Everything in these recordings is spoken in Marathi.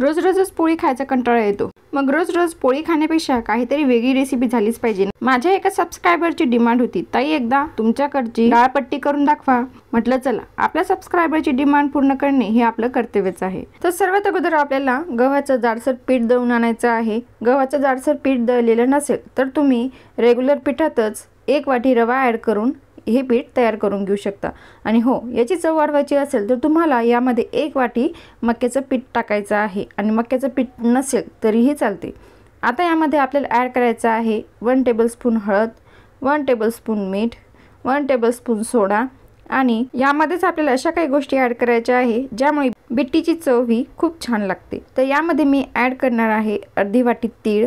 रोज रोजच पोळी खायचा कंटाळा येतो, मग रोज रोज पोळी खाण्यापेक्षा काहीतरी वेगळी रेसिपी झालीच पाहिजे। माझ्या एका सबस्क्रायबरची डिमांड होती, ताई एकदा तुमच्याकडची डाळपट्टी करून दाखवा। म्हटलं चला, आपल्या सबस्क्रायबरची डिमांड पूर्ण करणे हे आपलं कर्तव्यच आहे। तर सर्वात अगोदर आपल्याला गव्हाचं जाडसर पीठ दळून आणायचं आहे। गव्हाचं जाडसर पीठ दळलेलं नसेल तर तुम्ही रेग्युलर पिठातच 1 वाटी रवा ॲड करून हे पीठ तयार करून घेऊ शकता। आणि हो, याची चव वाढवायची असेल तर तुम्हाला यामध्ये 1 वाटी मक्याचं पीठ टाकायचं आहे आणि मक्याचं पीठ नसेल तरीही चालते। आता यामध्ये आपल्याला ॲड करायचं आहे 1 टेबलस्पून हळद, 1 टेबलस्पून मीठ, 1 टेबलस्पून सोडा आणि यामध्येच आपल्याला अशा काही गोष्टी ॲड करायच्या आहे ज्यामुळे बिट्टीची चव ही खूप छान लागते। तर यामध्ये मी ॲड करणार आहे अर्धी वाटी तीळ।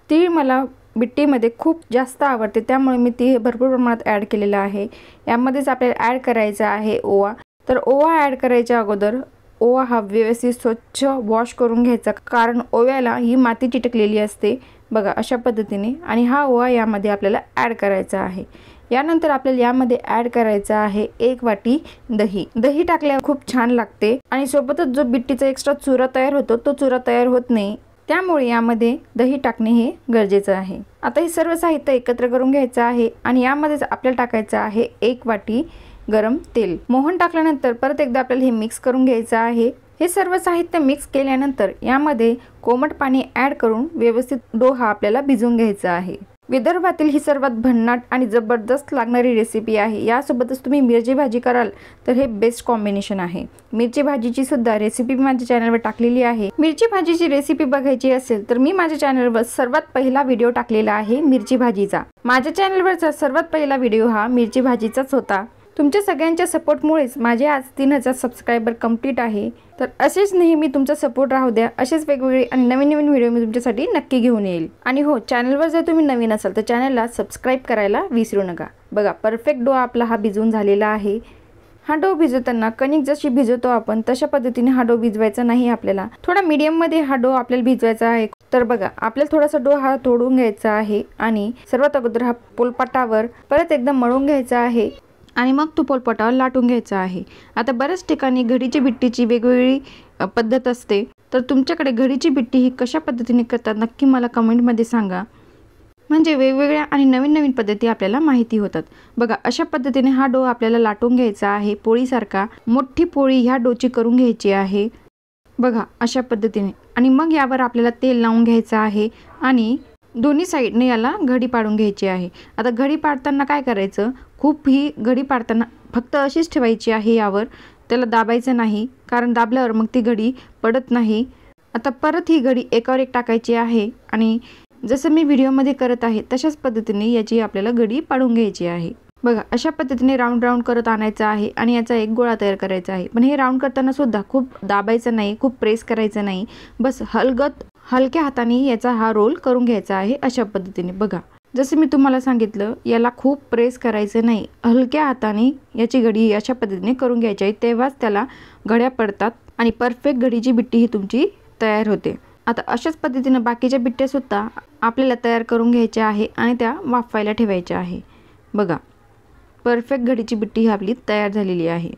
तीळ मला बिट्टीमध्ये खूप जास्त आवडते, त्यामुळे मी ती भरपूर प्रमाणात ॲड केलेलं आहे। यामध्येच आपल्याला ॲड करायचा आहे ओवा। तर ओवा ॲड करायच्या अगोदर ओवा हा व्यवस्थित स्वच्छ वॉश करून घ्यायचा, कारण ओव्याला ही माती चिटकलेली असते बघा अशा पद्धतीने। आणि हा ओवा यामध्ये आपल्याला ॲड करायचा आहे। यानंतर आपल्याला यामध्ये ॲड करायचा आहे 1 वाटी दही। दही टाकल्यावर खूप छान लागते आणि सोबतच जो बिट्टीचा एक्स्ट्रा चुरा तयार होतो तो चुरा तयार होत नाही, त्यामुळे यामध्ये दही टाकणे हे गरजेचं आहे। आता हे सर्व साहित्य एकत्र करून घ्यायचं आहे आणि यामध्येच आपल्याला टाकायचं आहे 1 वाटी गरम तेल। मोहन टाकल्यानंतर परत एकदा आपल्याला हे मिक्स करून घ्यायचं आहे। हे सर्व साहित्य मिक्स केल्यानंतर यामध्ये कोमट पाणी ॲड करून व्यवस्थित डो हा आपल्याला भिजवून घ्यायचा आहे। विदर्भातील ही सर्वात भन्नाट आणि जबरदस्त लागणारी रेसिपी आहे। यासोबतच तुम्ही मिरची भाजी कराल तर हे बेस्ट कॉम्बिनेशन आहे। मिरची भाजीची सुद्धा रेसिपी माझ्या चॅनलवर टाकलेली आहे। मिरची भाजीची रेसिपी बघायची असेल तर मी माझ्या चॅनलवर सर्वात पहिला व्हिडिओ टाकलेला आहे मिरची भाजीचा। माझ्या चॅनलवरचा सर्वात पहिला व्हिडिओ हा मिरची भाजीचाच होता। तुमच्या सगळ्यांच्या सपोर्टमुळेच माझे आज 3000 सबस्क्रायबर कंप्लीट आहे। तर असेच नेहमी तुमचा सपोर्ट राहू द्या। असेच वेगवेगळे आणि नवीन व्हिडिओ मी तुमच्यासाठी नक्की घेऊन येईल। आणि हो, चॅनलवर जर तुम्ही नवीन असाल तर चॅनलला सबस्क्राईब करायला विसरू नका। बघा परफेक्ट डो आपला हा भिजून झालेला आहे। हा डो भिजवताना कणिक जशी भिजवतो आपण तशा पद्धतीने हा डो भिजवायचा नाही, आपल्याला थोडा मीडियम मध्ये हा डो आपल्याला भिजवायचा आहे। तर बघा आपल्याला थोडासा डो हा तोडून घ्यायचा आहे आणि सर्वात अगोदर हा पोलपाटावर परत एकदा मळून घ्यायचा आहे आणि मग तो पोलपाटावर लाटून घ्यायचा आहे। आता बऱ्याच ठिकाणी घडीची बिट्टीची वेगवेगळी पद्धत असते, तर तुमच्याकडे घडीची बिट्टी ही कशा पद्धतीने करतात नक्की मला कमेंटमध्ये सांगा, म्हणजे वेगवेगळ्या आणि नवीन पद्धती आपल्याला माहिती होतात। बघा अशा पद्धतीने हा डो आपल्याला लाटून घ्यायचा आहे पोळीसारखा। मोठी पोळी ह्या डोची करून घ्यायची आहे बघा अशा पद्धतीने। आणि मग यावर आपल्याला तेल लावून घ्यायचं आहे आणि दोन्ही साईडने याला घडी पाडून घ्यायची आहे। आता घडी पाडताना काय करायचं, खूप ही घडी पाडताना फक्त अशीच ठेवायची आहे यावर, त्याला दाबायचं नाही, कारण दाबल्यावर मग ती घडी पडत नाही। आता परत ही घडी एकावर एक टाकायची आहे आणि जसं मी व्हिडिओमध्ये करत आहे तशाच पद्धतीने याची आपल्याला घडी पाडून घ्यायची आहे। बघा अशा पद्धतीने राऊंड करत आणायचं आहे आणि याचा एक गोळा तयार करायचा आहे। पण हे राऊंड करताना सुद्धा खूप दाबायचं नाही, खूप प्रेस करायचं नाही, बस हलक्या हाताने याचा हा रोल करून घ्यायचा आहे अशा पद्धतीने। बघा जसं मी तुम्हाला सांगितलं, याला खूप प्रेस करायचं नाही, हलक्या हाताने याची घडी अशा पद्धतीने करून घ्यायची आहे, तेव्हाच त्याला घड्या पडतात आणि परफेक्ट घडीची बिट्टी ही तुमची तयार होते। आता अशाच पद्धतीने बाकीच्या बिट्ट्या सुद्धा आपल्याला तयार करून घ्यायच्या आहे आणि त्या वाफवायला ठेवायच्या आहे। बघा परफेक्ट घडीची बिट्टी ही आपली तयार झालेली आहे।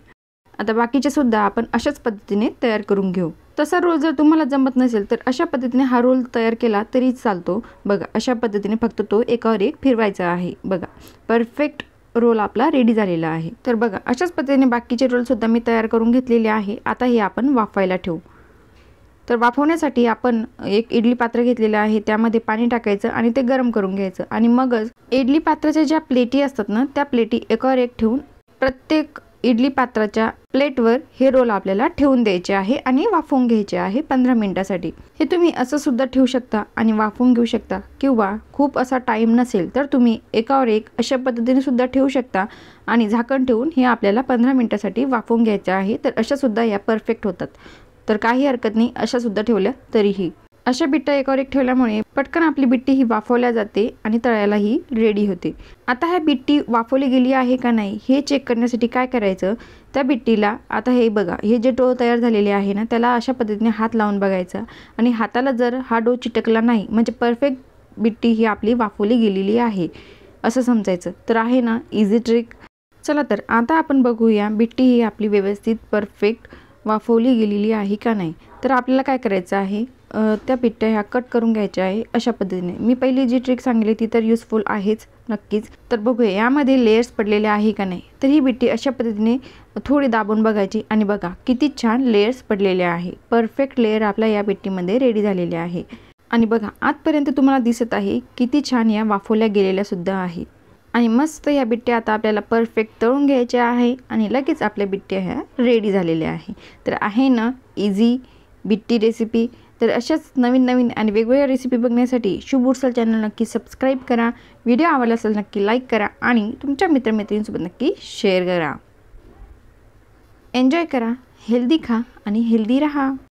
आता बाकीचे सुद्धा आपण अशाच पद्धतीने तयार करून घेऊ। तसा रोल जर तुम्हाला जमत नसेल तर अशा पद्धतीने हा रोल तयार केला तरी चालतो। बघा अशा पद्धतीने फक्त तो एकावर एक फिरवायचा आहे। बघा परफेक्ट रोल आपला रेडी झालेला आहे। तर बघा अशाच पद्धतीने बाकीचे रोल सुद्धा मी तयार करून घेतलेले आहे। आता हे आपण वाफवायला ठेवू। तर वाफवण्यासाठी आपण एक इडली पात्र घेतलेलं आहे, त्यामध्ये पाणी टाकायचं आणि ते गरम करून घ्यायचं आणि मगच इडली पात्राच्या ज्या प्लेटी असतात ना त्या प्लेटी एकावर एक ठेवून प्रत्येक इडली पात्राच्या प्लेटवर हे रोल आपल्याला ठेवून द्यायचे आहे आणि वाफवून घ्यायचे आहे 15 मिनिटासाठी। हे तुम्ही असं सुद्धा ठेवू शकता आणि वाफवून घेऊ शकता, किंवा खूप असा टाइम नसेल तर तुम्ही एकावर एक अशा पद्धतीने सुद्धा ठेवू शकता आणि झाकण ठेवून हे आपल्याला 15 मिनिटासाठी वाफवून घ्यायचे आहे। तर अशा सुद्धा या परफेक्ट होतात, तर काही हरकत नाही अशा सुद्धा ठेवल्या तरीही। अशा बिट्ट्या एकावर एक ठेवल्यामुळे पटकन आपली बिट्टी ही वाफवल्या जाते आणि तळायलाही रेडी होते। आता ह्या बिट्टी वाफवली गेली आहे का नाही हे चेक करण्यासाठी काय करायचं, त्या बिट्टीला आता हे बघा हे जे डो तयार झालेले आहे ना त्याला अशा पद्धतीने हात लावून बघायचा आणि हाताला जर हा डो चिटकला नाही म्हणजे परफेक्ट बिट्टी ही आपली वाफवली गेलेली आहे असं समजायचं। तर आहे ना इझी ट्रिक। चला तर आता आपण बघूया बिट्टी ही आपली व्यवस्थित परफेक्ट वाफवली गेलेली आहे का नाही। तर आपल्याला काय करायचं आहे, त्या बिट्ट्या ह्या कट करून घ्यायच्या आहे अशा पद्धतीने. मी पहिली जी ट्रिक सांगितली ती तर युजफुल आहेच नक्कीच. तर बघूया यामध्ये लेयर्स पडलेले आहे का नाही. तर ही बिट्टी अशा पद्धतीने थोडी दाबून बघायची आणि बघा किती छान लेयर्स पडलेले आहे. परफेक्ट लेयर आपल्या या बिट्टीमध्ये रेडी झालेले आहे. आणि बघा आतपर्यंत तुम्हाला दिसत आहे किती छान या वाफवल्या गेलेल्या सुद्धा आहेत. आणि मस्त या बिट्ट्या आता आपल्याला परफेक्ट तळून घ्यायच्या आहे आणि लगेच आपल्या बिट्ट्या ह्या रेडी झालेल्या आहे. तर आहे ना इझी बिट्टी रेसिपी. तर अशाच नवीन आणि वेगवेगळ्या रेसिपी बघण्यासाठी शुभ उर्सल चॅनल नक्की सबस्क्राईब करा. व्हिडिओ आवडला असेल नक्की लाईक करा आणि तुमच्या मित्रमैत्रिणींसोबत नक्की शेअर करा. एन्जॉय करा, हेल्दी खा आणि हेल्दी राहा.